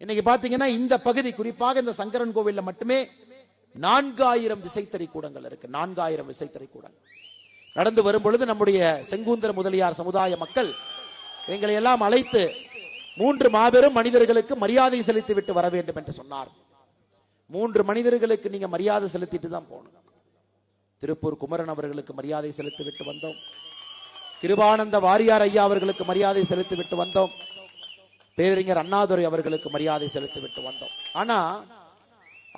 இன்னைக்கு பாத்தீங்கன்னா இந்த பகுதி, குறிப்பாக இந்த சங்கரன் கோவில்ல மட்டுமே 4000 விசைத்தறி கூடங்கள் இருக்கு. 4000 விசைத்தறி கூடங்கள். நடந்து வரும் பொழுது நம்முடைய செங்குந்தர முதலியார் சமுதாய மக்கள் எங்களை எல்லாம் அழைத்து 3 மாபெரும் மனிதர்களுக்கு மரியாதை செலுத்தி விட்டு வர வேண்டும் என்று சொன்னார். 3 மனிதர்களுக்கு நீங்க மரியாதை செலுத்திட்டு தான் போகணும். திருப்பூர் குமரன் அவர்களுக்கு மரியாதை செலுத்தி விட்டு வந்தோம். கிருபானந்த வாரியார் ஐயா அவர்களுக்கு மரியாதை செலுத்தி விட்டு வந்தோம். பேரறிஞர் அண்ணாதுரை அவர்களுக்கு மரியாதை செலுத்தி விட்டு வந்தோம். ஆனா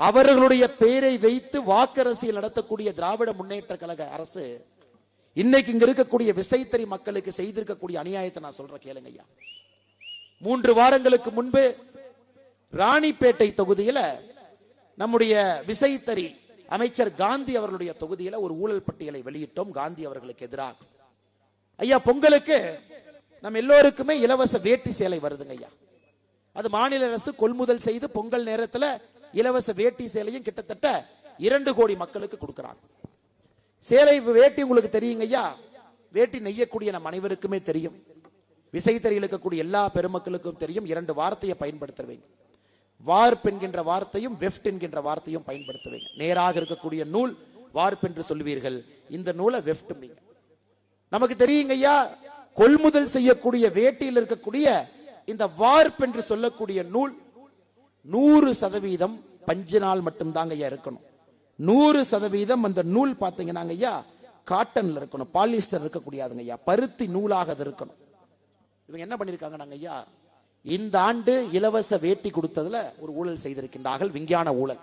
அவர்களுடைய பெயரை வைத்து வாக்கரசியல் நடத்தக்கூடிய திராவிட முன்னேற்ற கழக அரசு இன்னைக்கு இங்க இருக்கக்கூடிய விசைத்தறி மக்களுக்கு செய்திருக்கக்கூடிய அநியாயத்தை நான் சொல்ற கேளுங்க ஐயா. 3 வாரங்களுக்கு முன்பு ராணிப்பேட்டை தொகுதியில நம்முடைய விசைத்தறி அமைச்சர் காந்தி அவர்களுடைய தொகுதியில ஒரு ஊழல் பட்டியலை வெளியிட்டோம். காந்தி அவர்களுக்கு எதிராக ஐயா, பொங்கலுக்கு நம்ம எல்லோருக்குமே இலவச வேட்டி சேலை வருதுங்க ஐயா. அது மாநில அரசு கொள்முதல் செய்து பொங்கல் நேரத்தில் இலவச வேட்டி சேலையும் கிட்டத்தட்ட 2 கோடி மக்களுக்கு கொடுக்கிறாங்க. சேலை வேட்டி உங்களுக்கு தெரியுங்க ஐயா. வேட்டி நெய்யக்கூடிய நம் அனைவருக்குமே தெரியும். விசைத்தறியில் இருக்கக்கூடிய எல்லா பெருமக்களுக்கும் தெரியும். 2 வார்த்தையை பயன்படுத்துவீங்க. வார்ப் என்கின்ற வார்த்தையும் வெஃப்ட் என்கின்ற வார்த்தையும் பயன்படுத்துவீங்க. நேராக இருக்கக்கூடிய நூல் வார்ப் என்று சொல்வீர்கள், இந்த நூலை வெஃப்ட். நமக்கு தெரியுங்க ஐயா, கொள்முதல் செய்யக்கூடிய வேட்டியில் இருக்கக்கூடிய இந்த வார்ப் என்று சொல்லக்கூடிய நூல் 100% பஞ்சு நாள் மட்டும் தாங்க ஐயா இருக்கணும். 100% அந்த நூல் பாத்தீங்கன்னா ஐயா காட்டன்ல இருக்கணும், பாலிஸ்டர் இருக்கக்கூடாதுங்க ஐயா, பருத்தி நூலாக அது இருக்கணும். இவங்க என்ன பண்ணிருக்காங்க நாங்க ஐயா, இந்த ஆண்டு இலவச வேட்டி கொடுத்ததுல ஒரு ஊழல் செய்திருக்கின்றார்கள், விஞ்ஞான ஊழல்.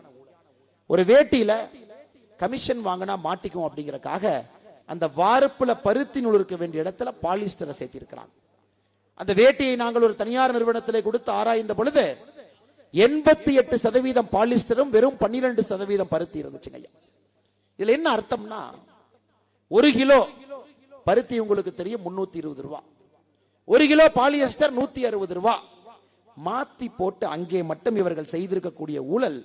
ஒரு வேட்டியில கமிஷன் வாங்கினா மாட்டிக்கும் அப்படிங்கறக்காக அந்த வார்ப்புல பருத்தி நூல் இருக்க வேண்டிய இடத்துல பாலிஸ்டரை சேர்த்தி இருக்கிறாங்க. அந்த வேட்டியை நாங்கள் ஒரு தனியார் நிறுவனத்திலே கொடுத்து ஆராய்ந்த பொழுது 88% பாலிஸ்டரும் வெறும் 12% பருத்தி இருந்துச்சுங்க ஐயா. இதுல என்ன அர்த்தம்னா, 1 கிலோ பருத்தி உங்களுக்கு தெரியும் 320 ரூபாய், 1 கிலோ பாலியஸ்டர் 160 ரூபாய். மாத்தி போட்டு அங்கே மட்டும் இவர்கள் செய்திருக்கக்கூடிய ஊழல்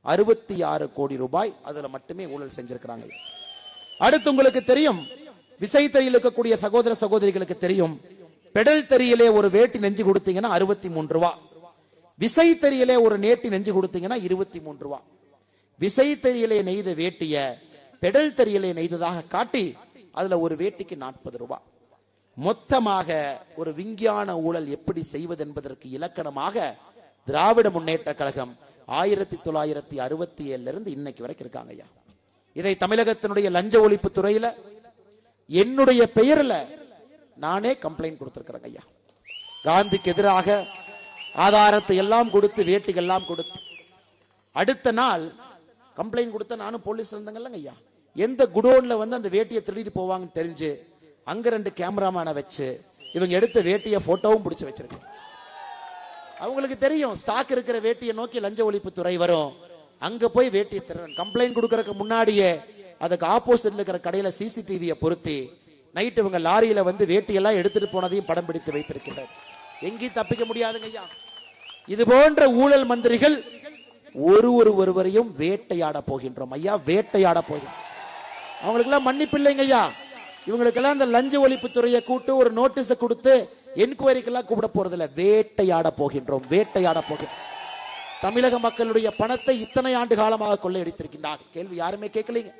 66 கோடி ரூபாய். அதுல மட்டுமே ஊழல் செஞ்சிருக்கிறாங்க. அடுத்து உங்களுக்கு தெரியும், விசைத்தறியில் இருக்கக்கூடிய சகோதர சகோதரிகளுக்கு தெரியும், பெடல் தறியிலே ஒரு வேட்டி நெஞ்சு கொடுத்தீங்கன்னா 63 ரூபாய், விசைத்தறியிலே ஒரு நேட்டி நெஞ்சு கொடுத்தீங்கன்னா 23 ரூபாய். விசைத்தறியிலே நெய்த வேட்டிய பெடல் தறியிலே நெய்ததாக காட்டி அதுல ஒரு வேட்டிக்கு 40 ரூபாய். மொத்தமாக ஒரு விஞ்ஞான ஊழல் எப்படி செய்வது என்பதற்கு இலக்கணமாக திராவிட முன்னேற்ற கழகம் 1967 இருந்து இன்னைக்கு வரைக்கும் இருக்காங்க ஐயா. இதை தமிழகத்தினுடைய லஞ்ச ஒழிப்பு துறையில என்னுடைய பெயர்ல நானே கம்ப்ளைண்ட் கொடுத்திருக்கிறேன் ஐயா. காந்திக்கு எதிராக ஆதாரத்தை எல்லாம் கொடுத்து, வேட்டிகள் எல்லாம் கொடுத்து, அடுத்த நாள் கம்ப்ளைண்ட் கொடுத்த நானும் போலீஸ் இருந்தங்கல்ல ஐயா. எந்த குடோன்ல வந்து அந்த வேட்டியை திருடிட்டு போவாங்கன்னு தெரிஞ்சு அங்க 2 கேமராமேனை வச்சு இவங்க எடுத்த வேட்டியை போட்டோவும் பிடிச்சு வச்சிருக்கேன். அவங்களுக்கு தெரியும் ஸ்டாக் இருக்கிற வேட்டியை நோக்கி லஞ்ச ஒழிப்பு துறை வரும், அங்க போய் வேட்டியை திருடன். கம்ப்ளைண்ட் கொடுக்கறதுக்கு முன்னாடியே அதுக்கு ஆப்போசிட்ல இருக்கிற கடையில சிசிடிவியை பொருத்தி நைட் இவங்க லாரியில வந்து வேட்டியெல்லாம் எடுத்துட்டு போனதையும் படம் பிடித்து வைத்திருக்கிறார். எங்கேயும் தப்பிக்க முடியாதுங்க ஐயா. இது போன்ற ஊழல் மந்திரிகள் ஒருவரையும் வேட்டையாட போகின்றோம் ஐயா, வேட்டையாட போகின்றோம். அவங்களுக்கு எல்லாம் மன்னிப்பு இல்லைங்க ஐயா. இவங்களுக்கெல்லாம் இந்த லஞ்ச ஒழிப்பு துறையை கூட்டு ஒரு நோட்டீஸை கொடுத்து என்கொயரிக்கெல்லாம் கூப்பிட போறதில்ல, வேட்டையாட போகின்றோம், வேட்டையாட போகின்றோம். தமிழக மக்களுடைய பணத்தை இத்தனை ஆண்டு காலமாக கொள்ளையடித்திருக்கின்றார். கேள்வி யாருமே கேட்கலீங்க,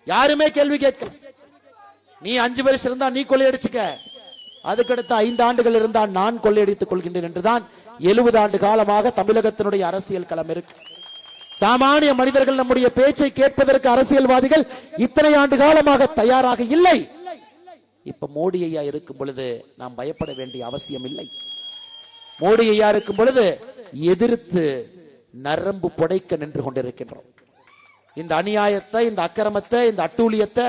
யாருமே கேள்வி கேட்கல. நீ 5 வருஷம் இருந்தா நீ கொள்ளையடிச்சுக்க, அதுக்கடுத்த 5 ஆண்டுகள் இருந்தால் நான் கொள்ளையடித்துக் கொள்கின்றேன் என்றுதான் 70 ஆண்டு காலமாக தமிழகத்தினுடைய அரசியல் களம் இருக்கு. சாமானிய மனிதர்கள் நம்முடைய பேச்சை கேட்பதற்கு அரசியல்வாதிகள் இத்தனை ஆண்டு காலமாக தயாராக இல்லை. இப்ப மோடி ஐயா இருக்கும் பொழுது நாம் பயப்பட வேண்டிய அவசியம் இல்லை. மோடி ஐயா இருக்கும் பொழுது எதிர்த்து நரம்பு புடைக்க நின்று கொண்டிருக்கின்றோம். இந்த அநியாயத்தை, இந்த அக்கிரமத்தை, இந்த அட்டூழியத்தை,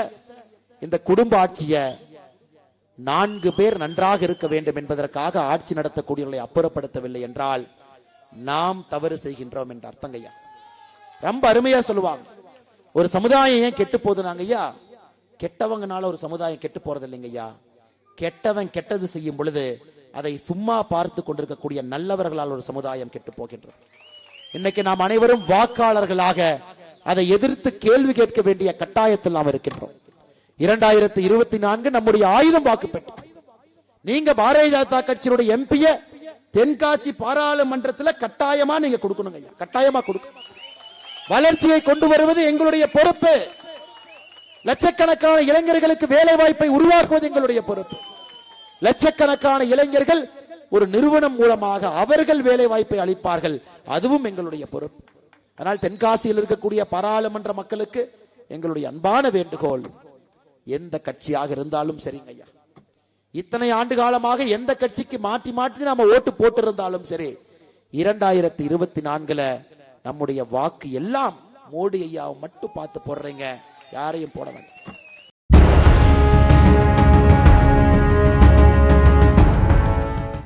இந்த குடும்ப ஆட்சியை 4 பேர் நன்றாக இருக்க வேண்டும் என்பதற்காக ஆட்சி நடத்தக்கூடியவர்களை அப்புறப்படுத்தவில்லை என்றால் நாம் தவறு செய்கின்றோம் என்ற அர்த்தங்கய்யா. ரொம்ப அருமையா சொல்லுவாங்க, ஒரு சமுதாயம் ஏன் கெட்டு போகுதுனாங்க ஐயா, கெட்டவங்கனால ஒரு சமுதாயம் கெட்டு போறது இல்லைங்க ஐயா. கெட்டவன் கெட்டது செய்யும் பொழுது அதை சும்மா பார்த்து கொண்டிருக்கக்கூடிய நல்லவர்களால் ஒரு சமுதாயம் கெட்டு போகின்றது. இன்னைக்கு நாம் அனைவரும் வாக்காளர்களாக அதை எதிர்த்து கேள்வி கேட்க வேண்டிய கட்டாயத்தில் நாம் இருக்கின்றோம். 2024 நம்முடைய ஆயுதம் வாக்கு பெற்று நீங்க பாரதிய ஜனதா கட்சியினுடைய எம்பியை தென்காசி பாராளுமன்றத்தில் கட்டாயமா நீங்க கொடுக்கணுங்க ஐயா, கட்டாயமா கொடுக்கணும். வளர்ச்சியை கொண்டு வருவது எங்களுடைய பொறுப்பு. லட்சக்கணக்கான இளைஞர்களுக்கு வேலை வாய்ப்பை உருவாக்குவது எங்களுடைய பொறுப்பு. லட்சக்கணக்கான இளைஞர்கள் ஒரு நிறுவனம் மூலமாக அவர்கள் வேலை வாய்ப்பை அளிப்பார்கள், அதுவும் எங்களுடைய பொறுப்பு. அதனால் தென்காசியில் இருக்கக்கூடிய பாராளுமன்ற மக்களுக்கு எங்களுடைய அன்பான வேண்டுகோள், எந்த கட்சியாக இருந்தாலும் சரிங்க ஐயா, இத்தனை ஆண்டு காலமாக எந்த கட்சிக்கு மாற்றி மாற்றி நாம ஓட்டு போட்டு இருந்தாலும் சரி, 2024 நம்முடைய வாக்கு எல்லாம் மோடி ஐயாவை மட்டும் பார்த்து போடுறீங்க, யாரையும் போட வேண்டாம்.